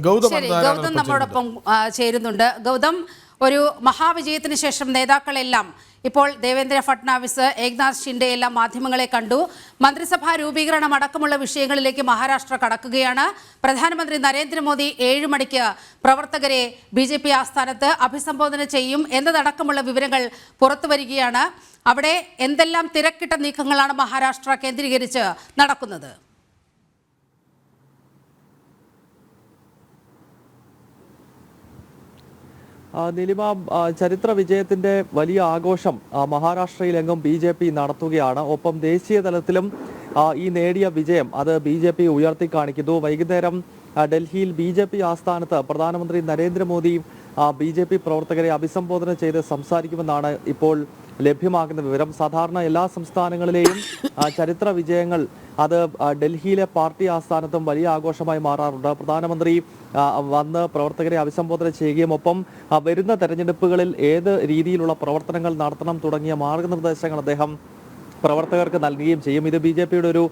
ഗൗതം നമ്മോടൊപ്പം ചേരുന്നുണ്ട്. ഗൗതം, ഒരു മഹാവിജയത്തിന് ശേഷം നേതാക്കളെല്ലാം ഇപ്പോൾ ദേവേന്ദ്ര ഫട്നാവിസ്, ഏക്നാഥ് ഷിൻഡെ എല്ലാം മാധ്യമങ്ങളെ കണ്ടു. മന്ത്രിസഭാ രൂപീകരണം അടക്കമുള്ള വിഷയങ്ങളിലേക്ക് മഹാരാഷ്ട്ര കടക്കുകയാണ്. പ്രധാനമന്ത്രി നരേന്ദ്രമോദി 7 മണിക്ക് പ്രവർത്തകരെ BJP ആസ്ഥാനത്ത് അഭിസംബോധന ചെയ്യും എന്നതടക്കമുള്ള വിവരങ്ങൾ പുറത്തുവരികയാണ്. അവിടെ എന്തെല്ലാം തിരക്കിട്ട നീക്കങ്ങളാണ് മഹാരാഷ്ട്ര കേന്ദ്രീകരിച്ച് നടക്കുന്നത്? നിലിമ, ചരിത്ര വിജയത്തിന്റെ വലിയ ആഘോഷം മഹാരാഷ്ട്രയിലെങ്ങും BJP നടത്തുകയാണ്. ഒപ്പം ദേശീയ തലത്തിലും ഈ നേടിയ വിജയം അത് BJP ഉയർത്തി കാണിക്കുന്നു. വൈകുന്നേരം ഡൽഹിയിൽ BJP ആസ്ഥാനത്ത് പ്രധാനമന്ത്രി നരേന്ദ്രമോദി BJP പ്രവർത്തകരെ അഭിസംബോധന ചെയ്ത് സംസാരിക്കുമെന്നാണ് ഇപ്പോൾ ലഭ്യമാകുന്ന വിവരം. സാധാരണ എല്ലാ സംസ്ഥാനങ്ങളിലെയും ചരിത്ര വിജയങ്ങൾ അത് ഡൽഹിയിലെ പാർട്ടി ആസ്ഥാനത്തും വലിയ ആഘോഷമായി മാറാറുണ്ട്. പ്രധാനമന്ത്രി വന്ന് പ്രവർത്തകരെ അഭിസംബോധന ചെയ്യുകയും ഒപ്പം വരുന്ന തെരഞ്ഞെടുപ്പുകളിൽ ഏത് രീതിയിലുള്ള പ്രവർത്തനങ്ങൾ നടത്തണം തുടങ്ങിയ മാർഗനിർദ്ദേശങ്ങൾ അദ്ദേഹം പ്രവർത്തകർക്ക് നൽകുകയും ചെയ്യും. ഇത് BJPയുടെ ഒരു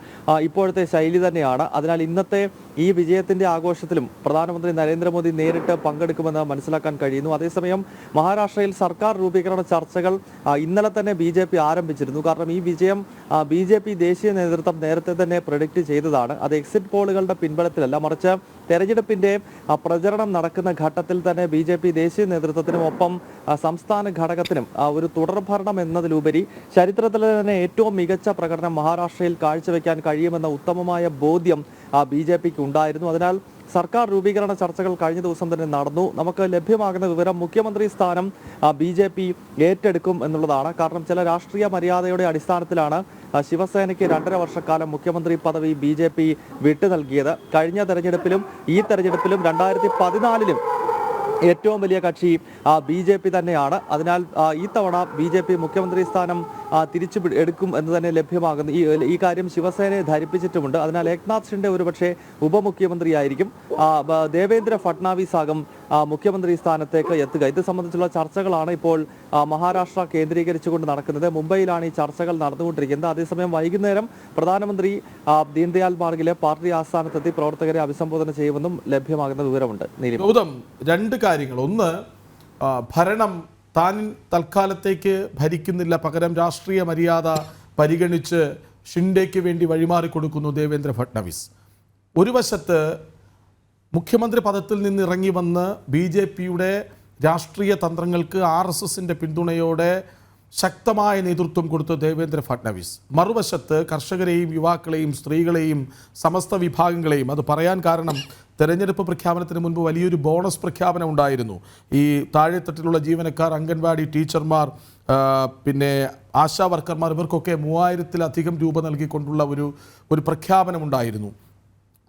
ഇപ്പോഴത്തെ ശൈലി തന്നെയാണ്. അതിനാൽ ഇന്നത്തെ ഈ വിജയത്തിന്റെ ആഘോഷത്തിലും പ്രധാനമന്ത്രി നരേന്ദ്രമോദി നേരിട്ട് പങ്കെടുക്കുമെന്ന് മനസ്സിലാക്കാൻ കഴിയുന്നു. അതേസമയം മഹാരാഷ്ട്രയിൽ സർക്കാർ രൂപീകരണ ചർച്ചകൾ ഇന്നലെ തന്നെ BJP ആരംഭിച്ചിരുന്നു. കാരണം ഈ വിജയം BJP ദേശീയ നേതൃത്വം നേരത്തെ തന്നെ പ്രെഡിക്റ്റ് ചെയ്തതാണ്. അത് എക്സിറ്റ് പോളുകളുടെ പിൻബലത്തിലല്ല, മറിച്ച് തെരഞ്ഞെടുപ്പിന്റെ പ്രചരണം നടക്കുന്ന ഘട്ടത്തിൽ തന്നെ BJP ദേശീയ നേതൃത്വത്തിനും ഒപ്പം സംസ്ഥാന ഘടകത്തിനും ഒരു തുടർഭരണം എന്നതിലുപരി ചരിത്രത്തിൽ തന്നെ ഏറ്റവും മികച്ച പ്രകടനം മഹാരാഷ്ട്രയിൽ കാഴ്ചവെക്കാൻ കഴിയുമെന്ന ഉത്തമമായ ബോധ്യം BJPക്ക് ഉണ്ടായിരുന്നു. അതിനാൽ സർക്കാർ രൂപീകരണ ചർച്ചകൾ കഴിഞ്ഞ ദിവസം തന്നെ നടന്നു. നമുക്ക് ലഭ്യമാകുന്ന വിവരം മുഖ്യമന്ത്രി സ്ഥാനം BJP ഏറ്റെടുക്കും എന്നുള്ളതാണ്. കാരണം ചില രാഷ്ട്രീയ മര്യാദയുടെ അടിസ്ഥാനത്തിലാണ് ശിവസേനയ്ക്ക് 2.5 വർഷക്കാലം മുഖ്യമന്ത്രി പദവി BJP വിട്ടു നൽകിയത്. കഴിഞ്ഞ തെരഞ്ഞെടുപ്പിലും ഈ തെരഞ്ഞെടുപ്പിലും 2014-ലും ഏറ്റവും വലിയ കക്ഷി BJP തന്നെയാണ്. അതിനാൽ ഈ തവണ BJP മുഖ്യമന്ത്രി സ്ഥാനം തിരിച്ചു എടുക്കും എന്ന് തന്നെ ലഭ്യമാകുന്നു. ഈ കാര്യം ശിവസേനയെ ധരിപ്പിച്ചിട്ടുമുണ്ട്. അതിനാൽ ഏക്നാഥ് ഷിൻഡെ ഒരുപക്ഷെ ഉപമുഖ്യമന്ത്രിയായിരിക്കും. ദേവേന്ദ്ര ഫട്നാവിസ് ആകും മുഖ്യമന്ത്രി സ്ഥാനത്തേക്ക് എത്തുക. ഇത് സംബന്ധിച്ചുള്ള ചർച്ചകളാണ് ഇപ്പോൾ മഹാരാഷ്ട്ര കേന്ദ്രീകരിച്ചുകൊണ്ട് നടക്കുന്നത്. മുംബൈയിലാണ് ഈ ചർച്ചകൾ നടന്നുകൊണ്ടിരിക്കുന്നത്. അതേസമയം വൈകുന്നേരം പ്രധാനമന്ത്രി ദീൻദയാൽ മാർഗിലെ പാർട്ടി ആസ്ഥാനത്തെത്തി പ്രവർത്തകരെ അഭിസംബോധന ചെയ്യുമെന്നും ലഭ്യമാകുന്ന വിവരമുണ്ട്. രണ്ട് കാര്യങ്ങൾ. ഒന്ന്, ഭരണം താൻ തൽക്കാലത്തേക്ക് ഭരിക്കുന്നില്ല, പകരം രാഷ്ട്രീയ മര്യാദ പരിഗണിച്ച് ഷിൻഡെക്ക് വേണ്ടി വഴിമാറിക്കൊടുക്കുന്നു ദേവേന്ദ്ര ഫട്നാവിസ്. ഒരു വശത്ത് മുഖ്യമന്ത്രി പദത്തിൽ നിന്ന് ഇറങ്ങി വന്ന് BJPയുടെ രാഷ്ട്രീയ തന്ത്രങ്ങൾക്ക് RSSന്റെ പിന്തുണയോടെ ശക്തമായ നേതൃത്വം കൊടുത്ത ദേവേന്ദ്ര ഫട്നാവിസ്, മറുവശത്ത് കർഷകരെയും യുവാക്കളെയും സ്ത്രീകളെയും സമസ്ത വിഭാഗങ്ങളെയും, അത് പറയാൻ കാരണം തെരഞ്ഞെടുപ്പ് പ്രഖ്യാപനത്തിന് മുൻപ് വലിയൊരു ബോണസ് പ്രഖ്യാപനം ഉണ്ടായിരുന്നു. ഈ താഴെത്തട്ടിലുള്ള ജീവനക്കാർ, അംഗൻവാടി ടീച്ചർമാർ, പിന്നെ ആശാ വർക്കർമാർ, ഇവർക്കൊക്കെ 3000-ലധികം രൂപ നൽകിക്കൊണ്ടുള്ള ഒരു പ്രഖ്യാപനം ഉണ്ടായിരുന്നു.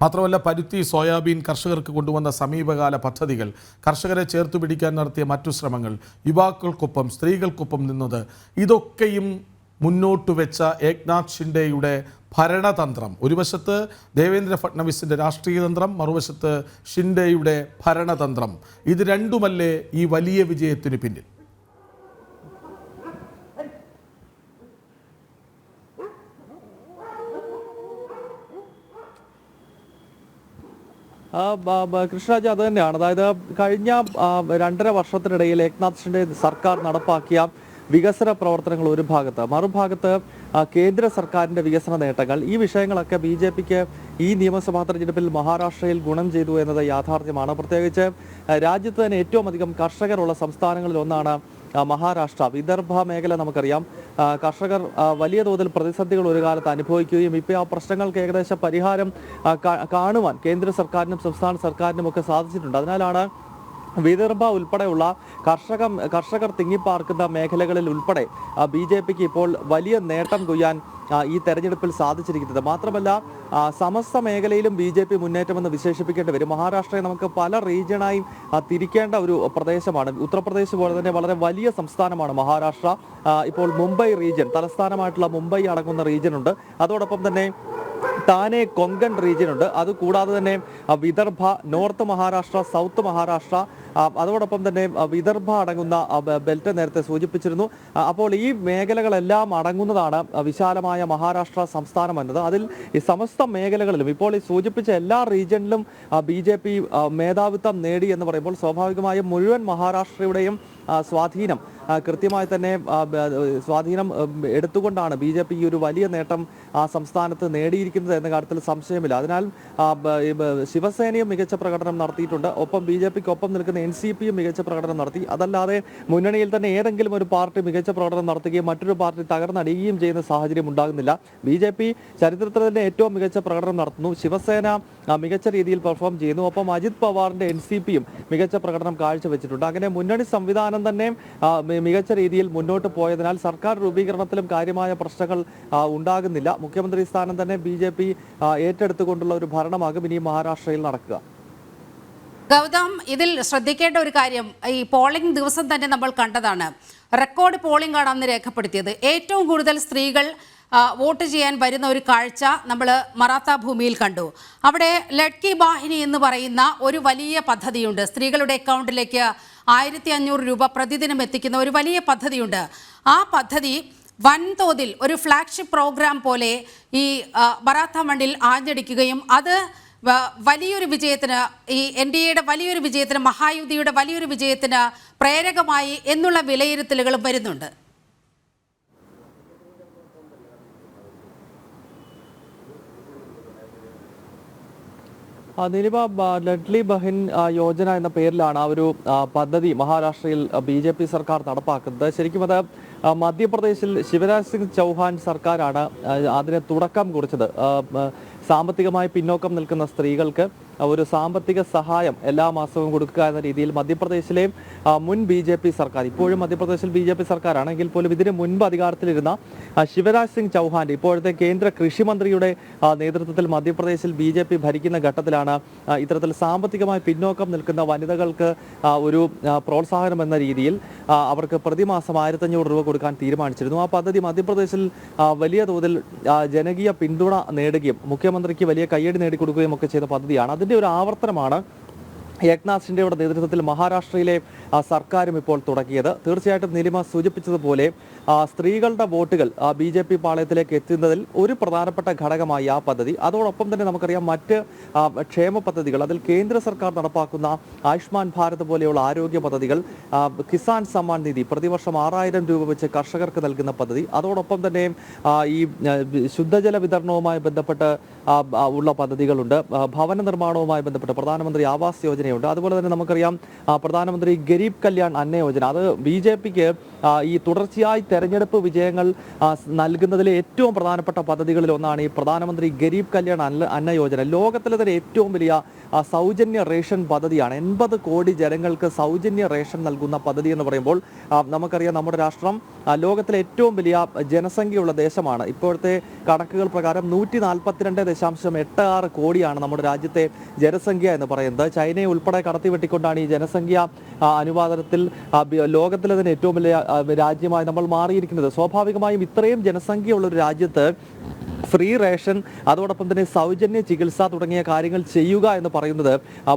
മാത്രമല്ല പരുത്തി, സോയാബീൻ കർഷകർക്ക് കൊണ്ടുവന്ന സമീപകാല പദ്ധതികൾ, കർഷകരെ ചേർത്തു പിടിക്കാൻ നടത്തിയ മറ്റു ശ്രമങ്ങൾ, യുവാക്കൾക്കൊപ്പം സ്ത്രീകൾക്കൊപ്പം നിന്നത്, ഇതൊക്കെയും മുന്നോട്ട് വെച്ച ഏക്നാഥ് ഷിൻഡെയുടെ ഭരണതന്ത്രം, ഒരു വശത്ത് ദേവേന്ദ്ര ഫട്നാവിസിൻ്റെ രാഷ്ട്രീയ തന്ത്രം, മറുവശത്ത് ഷിൻഡെയുടെ ഭരണതന്ത്രം, ഇത് രണ്ടുമല്ലേ ഈ വലിയ വിജയത്തിന് പിന്നിൽ? കൃഷ്ണരാജ്, അത് തന്നെയാണ്. അതായത് കഴിഞ്ഞ 2.5 വർഷത്തിനിടയിൽ ഏക്നാഥ് ഷിൻഡെ സർക്കാർ നടപ്പാക്കിയ വികസന പ്രവർത്തനങ്ങൾ ഒരു ഭാഗത്ത്, മറുഭാഗത്ത് കേന്ദ്ര സർക്കാരിന്റെ വികസന നേട്ടങ്ങൾ, ഈ വിഷയങ്ങളൊക്കെ BJPക്ക് ഈ നിയമസഭാ തെരഞ്ഞെടുപ്പിൽ മഹാരാഷ്ട്രയിൽ ഗുണം ചെയ്തു എന്നത് യാഥാർത്ഥ്യമാണ്. പ്രത്യേകിച്ച് രാജ്യത്ത് തന്നെ ഏറ്റവും അധികം കർഷകരുള്ള സംസ്ഥാനങ്ങളിൽ ഒന്നാണ് മഹാരാഷ്ട്ര. വിദർഭ മേഖല നമുക്കറിയാം, കർഷകർ വലിയ തോതിൽ പ്രതിസന്ധികൾ ഒരു കാലത്ത് അനുഭവിക്കുകയും ഇപ്പോൾ ആ പ്രശ്നങ്ങൾക്ക് ഏകദേശം പരിഹാരം കാണുവാൻ കേന്ദ്ര സർക്കാരിനും സംസ്ഥാന സർക്കാരിനും ഒക്കെ സാധിച്ചിട്ടുണ്ട്. അതിനാലാണ് വിദർഭ ഉൾപ്പെടെയുള്ള കർഷകർ തിങ്ങിപ്പാർക്കുന്ന മേഖലകളിൽ ഉൾപ്പെടെ BJPക്ക് ഇപ്പോൾ വലിയ നേട്ടം കൊയ്യാൻ ഈ തെരഞ്ഞെടുപ്പിൽ സാധിച്ചിരിക്കുന്നത്. മാത്രമല്ല സമസ്ത മേഖലയിലും BJP മുന്നേറ്റമെന്ന് വിശേഷിപ്പിക്കേണ്ടി വരും. മഹാരാഷ്ട്രയെ നമുക്ക് പല റീജിയണായി തിരിക്കേണ്ട ഒരു പ്രദേശമാണ്. ഉത്തർപ്രദേശ് പോലെ തന്നെ വളരെ വലിയ സംസ്ഥാനമാണ് മഹാരാഷ്ട്ര. ഇപ്പോൾ മുംബൈ റീജിയൻ, തലസ്ഥാനമായിട്ടുള്ള മുംബൈ അടങ്ങുന്ന റീജിയൻ ഉണ്ട്. അതോടൊപ്പം തന്നെ താനെ കൊങ്കൺ റീജിയൻ ഉണ്ട്. അതുകൂടാതെ തന്നെ വിദർഭ, നോർത്ത് മഹാരാഷ്ട്ര, സൗത്ത് മഹാരാഷ്ട്ര, അതോടൊപ്പം തന്നെ വിദർഭ അടങ്ങുന്ന ബെൽറ്റ് നേരത്തെ സൂചിപ്പിച്ചിരുന്നു. അപ്പോൾ ഈ മേഖലകളെല്ലാം അടങ്ങുന്നതാണ് വിശാലമായ മഹാരാഷ്ട്ര സംസ്ഥാനം എന്നത്. അതിൽ ഈ സമസ്ത മേഖലകളിലും ഇപ്പോൾ ഈ സൂചിപ്പിച്ച എല്ലാ റീജിയനിലും BJP മേധാവിത്വം നേടി എന്ന് പറയുമ്പോൾ സ്വാഭാവികമായും മുഴുവൻ മഹാരാഷ്ട്രയുടെയും സ്വാധീനം കൃത്യമായി തന്നെ സ്വാധീനം എടുത്തുകൊണ്ടാണ് BJP ഈ ഒരു വലിയ നേട്ടം ആ സംസ്ഥാനത്ത് നേടിയിരിക്കുന്നത് എന്ന കാര്യത്തിൽ സംശയമില്ല. അതിനാൽ ശിവസേനയും മികച്ച പ്രകടനം നടത്തിയിട്ടുണ്ട്. ഒപ്പം BJPക്കൊപ്പം നിൽക്കുന്ന NCPയും മികച്ച പ്രകടനം നടത്തി. അതല്ലാതെ മുന്നണിയിൽ തന്നെ ഏതെങ്കിലും ഒരു പാർട്ടി മികച്ച പ്രകടനം നടത്തുകയും മറ്റൊരു പാർട്ടി തകർന്നടിയുകയും ചെയ്യുന്ന സാഹചര്യം ഉണ്ടാകുന്നില്ല. BJP ചരിത്രത്തിൽ തന്നെ ഏറ്റവും മികച്ച പ്രകടനം നടത്തുന്നു. ശിവസേന മികച്ച രീതിയിൽ പെർഫോം ചെയ്യുന്നു. ഒപ്പം അജിത് പവാറിന്റെ NCPയും മികച്ച പ്രകടനം കാഴ്ചവെച്ചിട്ടുണ്ട്. അങ്ങനെ മുന്നണി സംവിധാനം തന്നെ മികച്ച രീതിയിൽ മുന്നോട്ട് പോയതിനാൽ സർക്കാർ രൂപീകരണത്തിലും കാര്യമായ പ്രശ്നങ്ങൾ ഉണ്ടാകുന്നില്ല. മുഖ്യമന്ത്രി സ്ഥാനം തന്നെ BJP ഏറ്റെടുത്തുകൊണ്ടുള്ള ഒരു ഭരണമാകും ഇനി മഹാരാഷ്ട്രയിൽ നടക്കുക. ഗൗതം, ഇതിൽ ശ്രദ്ധിക്കേണ്ട ഒരു കാര്യം, ഈ പോളിംഗ് ദിവസം തന്നെ നമ്മൾ കണ്ടതാണ്. റെക്കോർഡ് പോളിംഗ് ആണ് അന്ന് രേഖപ്പെടുത്തിയത്. ഏറ്റവും കൂടുതൽ സ്ത്രീകൾ വോട്ട് ചെയ്യാൻ വരുന്ന ഒരു കാഴ്ച നമ്മൾ മറാത്ത ഭൂമിയിൽ കണ്ടു. അവിടെ ലഡ്കി ബാഹിനി എന്ന് പറയുന്ന ഒരു വലിയ പദ്ധതിയുണ്ട്. സ്ത്രീകളുടെ അക്കൗണ്ടിലേക്ക് 1500 രൂപ പ്രതിദിനം എത്തിക്കുന്ന ഒരു വലിയ പദ്ധതിയുണ്ട്. ആ പദ്ധതി വൻതോതിൽ ഒരു ഫ്ലാഗ്ഷിപ്പ് പ്രോഗ്രാം പോലെ ഈ മറാത്ത മണ്ണിൽ ആഞ്ഞടിക്കുകയും അത് വലിയൊരു വിജയത്തിന്, ഈ NDAയുടെ വലിയൊരു വിജയത്തിന്, മഹായുതിയുടെ വലിയൊരു വിജയത്തിന് പ്രേരകമായി എന്നുള്ള വിലയിരുത്തലുകളും വരുന്നുണ്ട്. നിലിമ, ലഡ്ലി ബഹിൻ യോജന എന്ന പേരിലാണ് ആ ഒരു പദ്ധതി മഹാരാഷ്ട്രയിൽ BJP സർക്കാർ നടപ്പാക്കുന്നത്. ശരിക്കും അത് മധ്യപ്രദേശിൽ ശിവരാജ് സിംഗ് ചൗഹാൻ സർക്കാരാണ് അതിന് തുടക്കം കുറിച്ചത്. സാമ്പത്തികമായി പിന്നോക്കം നിൽക്കുന്ന സ്ത്രീകൾക്ക് ഒരു സാമ്പത്തിക സഹായം എല്ലാ മാസവും കൊടുക്കുക എന്ന രീതിയിൽ മധ്യപ്രദേശിലെ മുൻ BJP സർക്കാർ, ഇപ്പോഴും മധ്യപ്രദേശിൽ BJP സർക്കാരാണെങ്കിൽ പോലും ഇതിന് മുൻപ് അധികാരത്തിലിരുന്ന ശിവരാജ് സിംഗ് ചൗഹാന്റെ ഇപ്പോഴത്തെ കേന്ദ്ര കൃഷി മന്ത്രിയുടെ നേതൃത്വത്തിൽ മധ്യപ്രദേശിൽ BJP ഭരിക്കുന്ന ഘട്ടത്തിലാണ് ഇത്തരത്തിൽ സാമ്പത്തികമായി പിന്നോക്കം നിൽക്കുന്ന വനിതകൾക്ക് ഒരു പ്രോത്സാഹനം എന്ന രീതിയിൽ അവർക്ക് പ്രതിമാസം 1500 രൂപ കൊടുക്കാൻ തീരുമാനിച്ചിരുന്നു. ആ പദ്ധതി മധ്യപ്രദേശിൽ വലിയ തോതിൽ ജനകീയ പിന്തുണ നേടുകയും മുഖ്യമന്ത്രിക്ക് വലിയ കയ്യടി നേടിക്കൊടുക്കുകയും ഒക്കെ ചെയ്ത പദ്ധതിയാണ്. അതിന്റെ ഒരു ആവർത്തനമാണ് ഏക്നാഥ് ഷിൻഡെയുടെ നേതൃത്വത്തിൽ മഹാരാഷ്ട്രയിലെ സർക്കാരും ഇപ്പോൾ തുടങ്ങിയത്. തീർച്ചയായിട്ടും നിലിമ സൂചിപ്പിച്ചതുപോലെ സ്ത്രീകളുടെ വോട്ടുകൾ BJP പാളയത്തിലേക്ക് എത്തുന്നതിൽ ഒരു പ്രധാനപ്പെട്ട ഘടകമായി ആ പദ്ധതി. അതോടൊപ്പം തന്നെ നമുക്കറിയാം മറ്റ് ക്ഷേമ പദ്ധതികൾ, അതിൽ കേന്ദ്ര സർക്കാർ നടപ്പാക്കുന്ന ആയുഷ്മാൻ ഭാരത് പോലെയുള്ള ആരോഗ്യ പദ്ധതികൾ, കിസാൻ സമ്മാൻ നിധി പ്രതിവർഷം 6000 രൂപ വെച്ച് കർഷകർക്ക് നൽകുന്ന പദ്ധതി, അതോടൊപ്പം തന്നെ ഈ ശുദ്ധജല വിതരണവുമായി ബന്ധപ്പെട്ട് ഉള്ള പദ്ധതികളുണ്ട്, ഭവന നിർമ്മാണവുമായി ബന്ധപ്പെട്ട് പ്രധാനമന്ത്രി ആവാസ് യോജനയുണ്ട്. അതുപോലെ തന്നെ നമുക്കറിയാം പ്രധാനമന്ത്രി ഗരീബ് കല്യാൺ അന്ന യോജന, അത് BJPക്ക് ഈ തുടർച്ചയായി തെരഞ്ഞെടുപ്പ് വിജയങ്ങൾ നൽകുന്നതിലെ ഏറ്റവും പ്രധാനപ്പെട്ട പദ്ധതികളിൽ ഒന്നാണ് ഈ പ്രധാനമന്ത്രി ഗരീബ് കല്യാൺ അന്ന യോജന. ലോകത്തിലെ തന്നെ ഏറ്റവും വലിയ സൗജന്യ റേഷൻ പദ്ധതിയാണ്. 80 കോടി ജനങ്ങൾക്ക് സൗജന്യ റേഷൻ നൽകുന്ന പദ്ധതി എന്ന് പറയുമ്പോൾ നമുക്കറിയാം നമ്മുടെ രാഷ്ട്രം ലോകത്തിലെ ഏറ്റവും വലിയ ജനസംഖ്യയുള്ള ദേശമാണ്. ഇപ്പോഴത്തെ കണക്കുകൾ പ്രകാരം 142.86 കോടിയാണ് നമ്മുടെ രാജ്യത്തെ ജനസംഖ്യ എന്ന് പറയുന്നത്. ചൈനയെ ഉൾപ്പെടെ കടത്തിവെട്ടിക്കൊണ്ടാണ് ഈ ജനസംഖ്യ അനുപാതത്തിൽ ലോകത്തിലെ തന്നെ ഏറ്റവും വലിയ രാജ്യമായി നമ്മൾ മാറിയിരിക്കുന്നത്. സ്വാഭാവികമായും ഇത്രയും ജനസംഖ്യയുള്ള ഒരു രാജ്യത്ത് ഫ്രീ റേഷൻ, അതോടൊപ്പം തന്നെ സൗജന്യ ചികിത്സ തുടങ്ങിയ കാര്യങ്ങൾ ചെയ്യുക എന്ന് പറയുന്നത്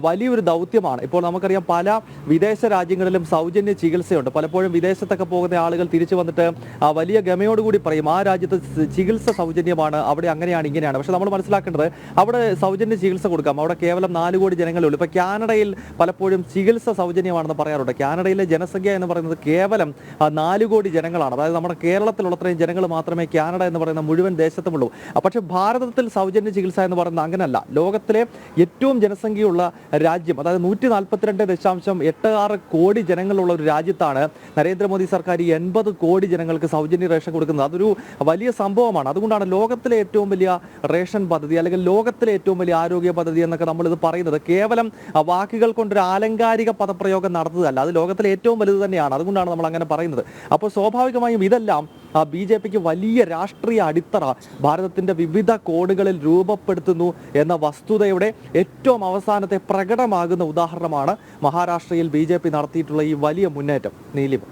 വലിയൊരു ദൗത്യമാണ്. ഇപ്പോൾ നമുക്കറിയാം പല വിദേശ രാജ്യങ്ങളിലും സൗജന്യ ചികിത്സയുണ്ട്. പലപ്പോഴും വിദേശത്തൊക്കെ പോകുന്ന ആളുകൾ തിരിച്ചു വന്നിട്ട് വലിയ ഗമയോടുകൂടി പറയും ആ രാജ്യത്ത് ചികിത്സ സൗജന്യമാണ്, അവിടെ അങ്ങനെയാണ് ഇങ്ങനെയാണ്. പക്ഷെ നമ്മൾ മനസ്സിലാക്കേണ്ടത് അവിടെ സൗജന്യ ചികിത്സ കൊടുക്കാം, അവിടെ കേവലം 4 കോടി ജനങ്ങളേ ഉള്ളൂ. ഇപ്പോൾ കാനഡയിൽ പലപ്പോഴും ചികിത്സ സൗജന്യമാണെന്ന് പറയാറുണ്ട്. കാനഡയിലെ ജനസംഖ്യ എന്ന് പറയുന്നത് കേവലം 4 കോടി ജനങ്ങളാണ്. അതായത് നമ്മുടെ കേരളത്തിലുള്ളത്രയും ജനങ്ങൾ മാത്രമേ കാനഡ എന്ന് പറയുന്ന മുഴുവൻ ദേശത്തുമുള്ളൂ. പക്ഷെ ഭാരതത്തിൽ സൗജന്യ ചികിത്സ എന്ന് പറയുന്നത് അങ്ങനല്ല. ലോകത്തിലെ ഏറ്റവും ജനസംഖ്യയുള്ള രാജ്യം, അതായത് 142.86 കോടി ജനങ്ങളുള്ള ഒരു രാജ്യത്താണ് നരേന്ദ്രമോദി സർക്കാർ 80 കോടി ജനങ്ങൾക്ക് സൗജന്യ റേഷൻ കൊടുക്കുന്നത്. അതൊരു വലിയ സംഭവമാണ്. അതുകൊണ്ടാണ് ലോകത്തിലെ ഏറ്റവും വലിയ റേഷൻ പദ്ധതി അല്ലെങ്കിൽ ലോകത്തിലെ ഏറ്റവും വലിയ ആരോഗ്യ പദ്ധതി എന്നൊക്കെ നമ്മളിത് പറയുന്നത്. കേവലം വാക്കുകൾ കൊണ്ടൊരു ആലങ്കാരിക പദപ്രയോഗം നടത്തുകയല്ല, അത് ലോകത്തിലെ ഏറ്റവും വലുത് തന്നെയാണ്. അതുകൊണ്ടാണ് നമ്മൾ അങ്ങനെ പറയുന്നത്. അപ്പോൾ സ്വാഭാവികമായും ഇതെല്ലാം BJPക്ക് വലിയ രാഷ്ട്രീയ അടിത്തറ ഭാരതത്തിന്റെ വിവിധ കോണുകളിൽ രൂപപ്പെടുത്തുന്നു എന്ന വസ്തുതയുടെ ഏറ്റവും അവസാനത്തെ പ്രകടമാകുന്ന ഉദാഹരണമാണ് മഹാരാഷ്ട്രയിൽ BJP നടത്തിയിട്ടുള്ള ഈ വലിയ മുന്നേറ്റം. നീലിമ.